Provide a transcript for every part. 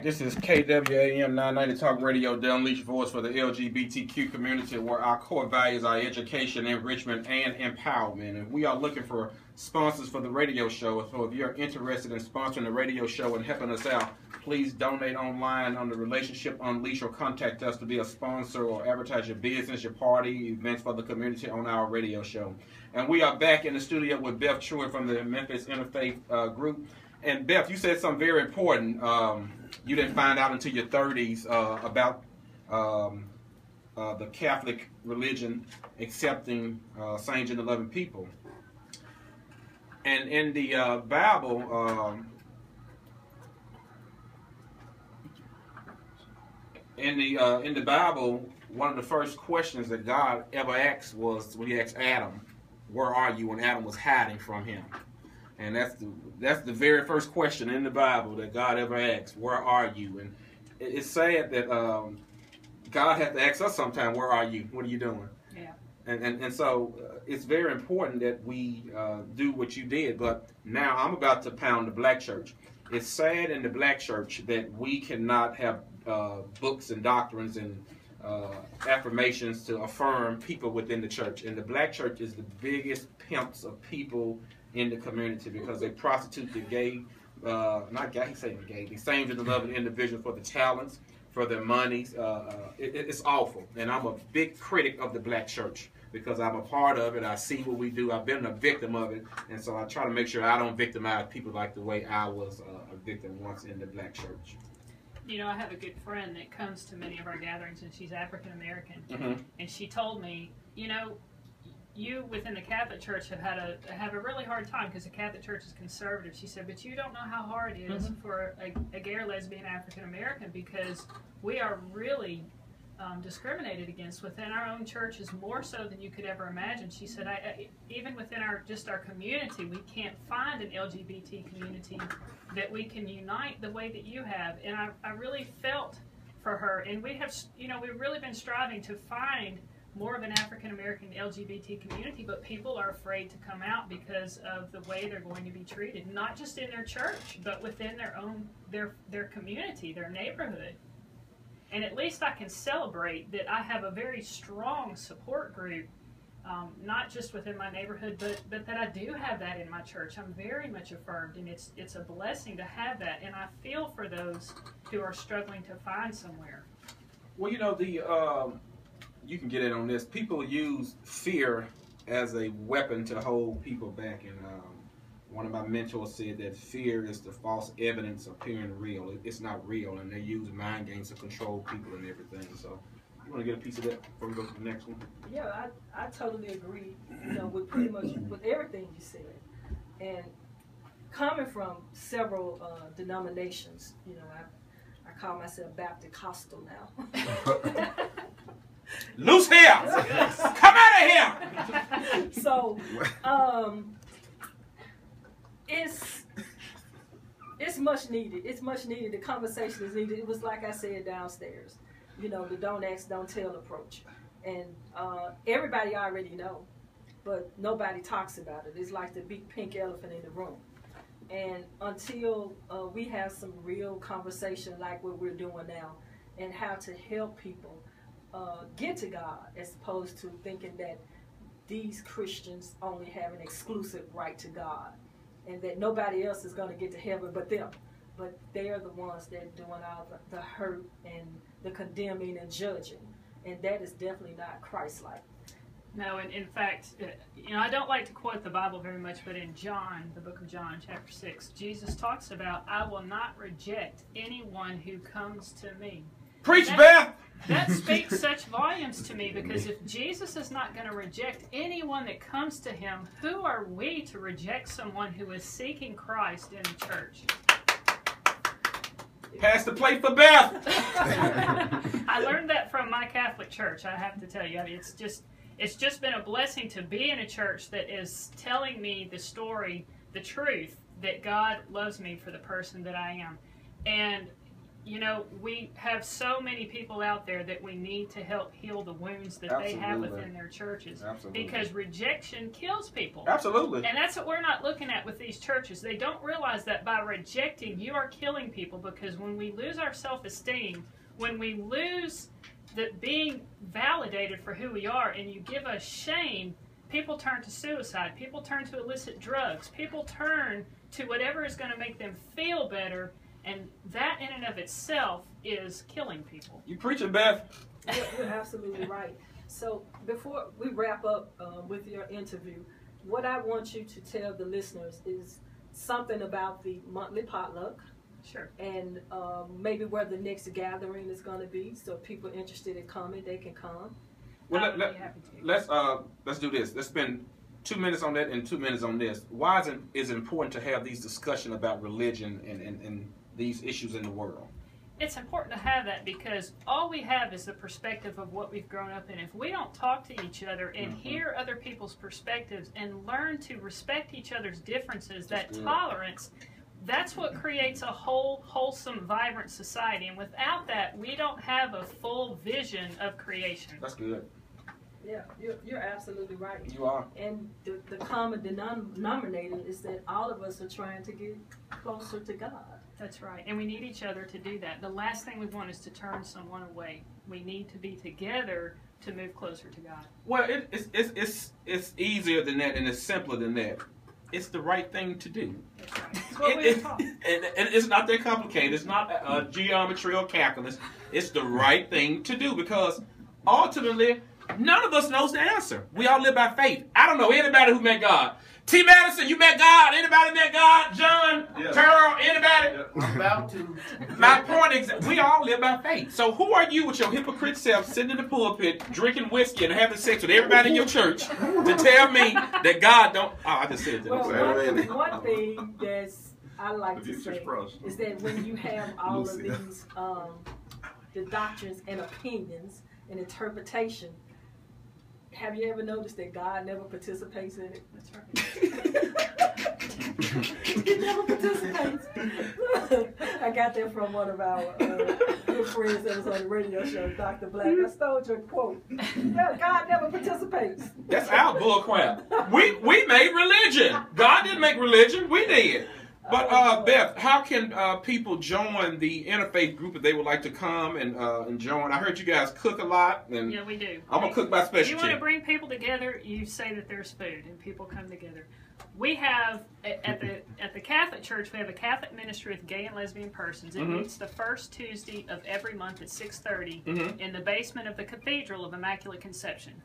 This is KWAM 990 Talk Radio, the unleashed voice for the LGBTQ community, where our core values are education, enrichment, and empowerment. And we are looking for sponsors for the radio show. So if you're interested in sponsoring the radio show and helping us out, please donate online on the Relationship Unleashed or contact us to be a sponsor or advertise your business, your party, events for the community on our radio show. And we are back in the studio with Beth Trouy from the Memphis Interfaith Group. And Beth, you said something very important. You didn't find out until your 30s about the Catholic religion accepting same-gender loving people. And in the Bible, in the Bible, one of the first questions that God ever asked was when He asked Adam, "Where are you?" when Adam was hiding from Him. And that's the very first question in the Bible that God ever asks, "Where are you?" And it's sad that God has to ask us sometime, "Where are you? What are you doing?" Yeah. And so it's very important that we do what you did. But now I'm about to pound the black church. It's sad in the black church that we cannot have books and doctrines and affirmations to affirm people within the church. And the black church is the biggest pimps of people in the community because they prostitute the gay, not gay, he's saying gay, the same-gender loving individuals for the talents, for their monies. It's awful. And I'm a big critic of the black church because I'm a part of it. I see what we do. I've been a victim of it. And so I try to make sure I don't victimize people like the way I was a victim once in the black church. You know, I have a good friend that comes to many of our gatherings, and she's African American. Mm-hmm. And she told me, you know, you within the Catholic Church have a really hard time because the Catholic Church is conservative. She said, but you don't know how hard it is for a gay or lesbian African American because we are really discriminated against within our own churches more so than you could ever imagine. She said, even within our community, we can't find an LGBT community that we can unite the way that you have. And I really felt for her. And we have, you know, we've really been striving to find more of an African American LGBT community, but people are afraid to come out because of the way they're going to be treated, not just in their church, but within their own their community, their neighborhood. And at least I can celebrate that I have a very strong support group, not just within my neighborhood, but that I do have that in my church. I'm very much affirmed, and it's a blessing to have that. And I feel for those who are struggling to find somewhere. Well, you know, you can get in on this. People use fear as a weapon to hold people back. And one of my mentors said that fear is the false evidence appearing real. It's not real, and they use mind games to control people and everything. So you want to get a piece of that before we go to the next one? Yeah, I totally agree, you know, with pretty much with everything you said. And coming from several denominations, you know, I call myself Baptist Costal now. Loose here! Come out of here! So, it's much needed. It's much needed. The conversation is needed. It was like I said downstairs. You know, the don't ask, don't tell approach. And everybody already know, but nobody talks about it. It's like the big pink elephant in the room. And until we have some real conversation like what we're doing now and how to help people get to God, as opposed to thinking that these Christians only have an exclusive right to God and that nobody else is going to get to heaven but them. But they are the ones that are doing all the hurt and the condemning and judging. And that is definitely not Christ-like. No, and in fact, you know, I don't like to quote the Bible very much, but in John, the book of John, chapter 6, Jesus talks about, I will not reject anyone who comes to me. Preach, Beth! That speaks such volumes to me because if Jesus is not going to reject anyone that comes to him, who are we to reject someone who is seeking Christ in the church? Pass the plate for Beth! I learned that from my Catholic church, I have to tell you. I mean, it's just been a blessing to be in a church that is telling me the story, the truth, that God loves me for the person that I am. And you know, we have so many people out there that we need to help heal the wounds that they have within their churches. Absolutely. Because rejection kills people. Absolutely. And that's what we're not looking at with these churches. They don't realize that by rejecting, you are killing people, because when we lose our self-esteem, when we lose being validated for who we are, and you give us shame, people turn to suicide, people turn to illicit drugs, people turn to whatever is going to make them feel better, and that in and of itself is killing people. You preaching, Beth? You're absolutely right. So before we wrap up with your interview, what I want you to tell the listeners is something about the monthly potluck. Sure. And maybe where the next gathering is going to be, so if people are interested in coming, they can come. Well, let's do this. Let's spend 2 minutes on that and 2 minutes on this. Why is it important to have these discussions about religion and these issues in the world? It's important to have that because all we have is the perspective of what we've grown up in. If we don't talk to each other and hear other people's perspectives and learn to respect each other's differences, that tolerance, that's what creates a wholesome, vibrant society. And without that, we don't have a full vision of creation. That's good. Yeah, you're absolutely right. You are. And the common denominator is that all of us are trying to get closer to God. That's right. And we need each other to do that. The last thing we want is to turn someone away. We need to be together to move closer to God. Well, it's easier than that, and it's simpler than that. It's the right thing to do. That's right. That's what we're taught. And it's not that complicated. It's not geometry or calculus. It's the right thing to do because ultimately, none of us knows the answer. We all live by faith. I don't know anybody who met God. T. Madison, you met God? Anybody met God? John? Yeah. Terrell? Anybody? Yeah. I'm about to. My point is, we all live by faith. So who are you with your hypocrite self sitting in the pulpit, drinking whiskey and having sex with everybody in your church to tell me that God don't... Oh, I just said that. Well, one thing that's I like to say is that when you have all of these the doctrines and opinions and interpretation, have you ever noticed that God never participates in it? That's right. He never participates. I got that from one of our good friends that was on the radio show, Dr. Black. I stole your quote. Yeah, God never participates. That's our bull crap. We made religion. God didn't make religion. We did. But Beth, how can people join the interfaith group if they would like to come and join? I heard you guys cook a lot. And yeah, we do. I'm going to cook my specialty. If you want to bring people together, you say that there's food and people come together. We have, at the Catholic Church, we have a Catholic ministry with gay and lesbian persons. It meets the first Tuesday of every month at 6:30 in the basement of the Cathedral of Immaculate Conception.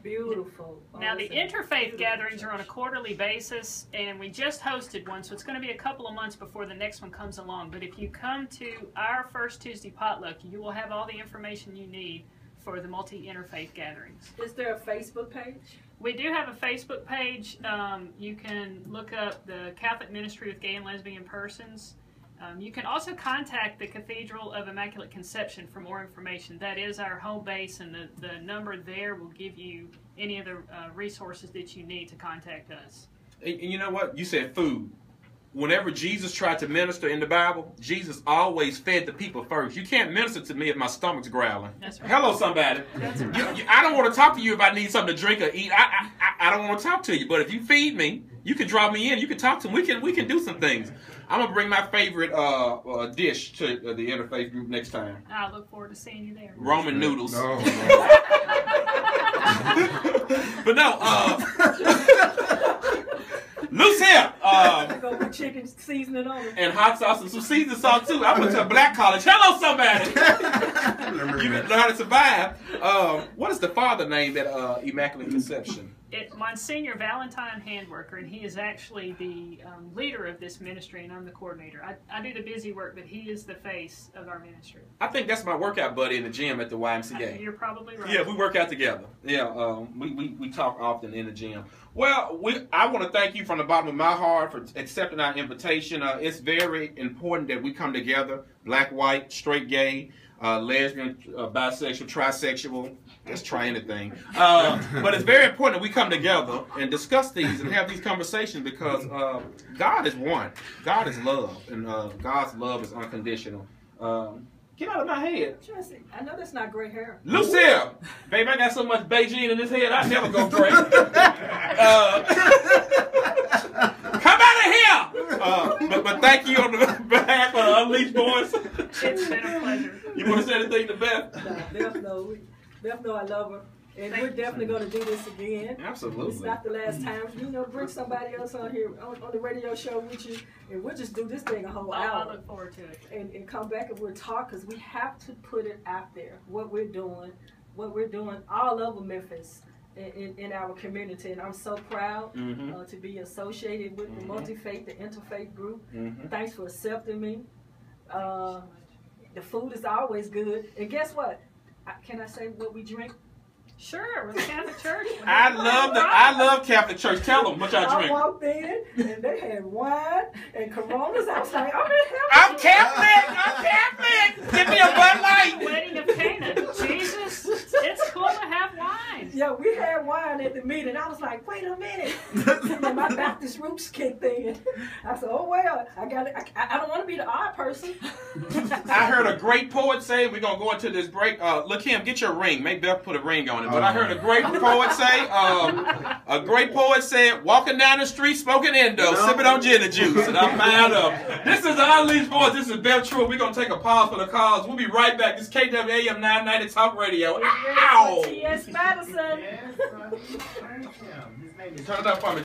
Beautiful. Now, the interfaith gatherings are on a quarterly basis, and we just hosted one, so it's going to be a couple of months before the next one comes along. But if you come to our first Tuesday potluck, you will have all the information you need for the multi-interfaith gatherings. Is there a Facebook page? We do have a Facebook page. You can look up the Catholic Ministry with Gay and Lesbian Persons. You can also contact the Cathedral of Immaculate Conception for more information. That is our home base, and the number there will give you any of the resources that you need to contact us. And you know what? You said food. Whenever Jesus tried to minister in the Bible, Jesus always fed the people first. You can't minister to me if my stomach's growling. That's right. Hello, somebody. That's right. I don't want to talk to you if I need something to drink or eat. I don't want to talk to you. But if you feed me, you can draw me in. You can talk to me. We can do some things. I'm gonna bring my favorite dish to the interfaith group next time. I look forward to seeing you there. Roman noodles. No. But no. Loose hair. Go with chicken seasoning on it. And hot sauce and some seasoning salt too. I went to a black college. Hello, somebody. You know how to survive. What is the father name at Immaculate Conception? It's Monsignor Valentine Handworker, and he is actually the leader of this ministry, and I'm the coordinator. I do the busy work, but he is the face of our ministry. I think that's my workout buddy in the gym at the YMCA. You're probably right. Yeah, we work out together. Yeah, we talk often in the gym. Well, I want to thank you from the bottom of my heart for accepting our invitation. It's very important that we come together, black, white, straight, gay, lesbian, bisexual, trisexual. Let's try anything. But it's very important that we come together and discuss these and have these conversations because God is one. God is love, and God's love is unconditional. Get out of my head. I know that's not gray hair. Lucille! Babe, I got so much Beijing in this head, I never go gray. Come out of here! But thank you on the behalf of the Unleashed Boys. It's been a pleasure. You want to say anything to Beth? No, Beth knows. Beth knows I love her. And we're definitely going to do this again. Absolutely. It's not the last time. You know, bring somebody else on here on the radio show with you, and we'll just do this thing a whole hour. I look forward to it. And come back and we'll talk, because we have to put it out there, what we're doing all over Memphis in our community. And I'm so proud to be associated with the multi-faith, the interfaith group. Thanks for accepting me. The food is always good. And guess what? Can I say what we drink? Sure, with the Catholic Church. I love Catholic Church. Tell them what y'all drink. I walked in and they had wine and Coronas. I was like, I'm Catholic. I'm Catholic. Give me a Bud Light. Wedding of Cana. Jesus, it's cool to have wine. Yeah, we had wine at the meeting. I was like, wait a minute. And my Baptist roots kicked in. I said, oh well, I don't want to be the odd person. I heard a great poet say, we're gonna go into this break. Look, Kim, get your ring. Make Beth put a ring on it. But I heard a great poet say, walking down the street, smoking endo, sipping on gin and juice, and I'm fired up. This is the Unleashed Boys. This is Beth Trouy. We're going to take a pause for the calls. We'll be right back. This is KWAM 990 Talk Radio. Ow! T.S. Madison. Turn it up for me.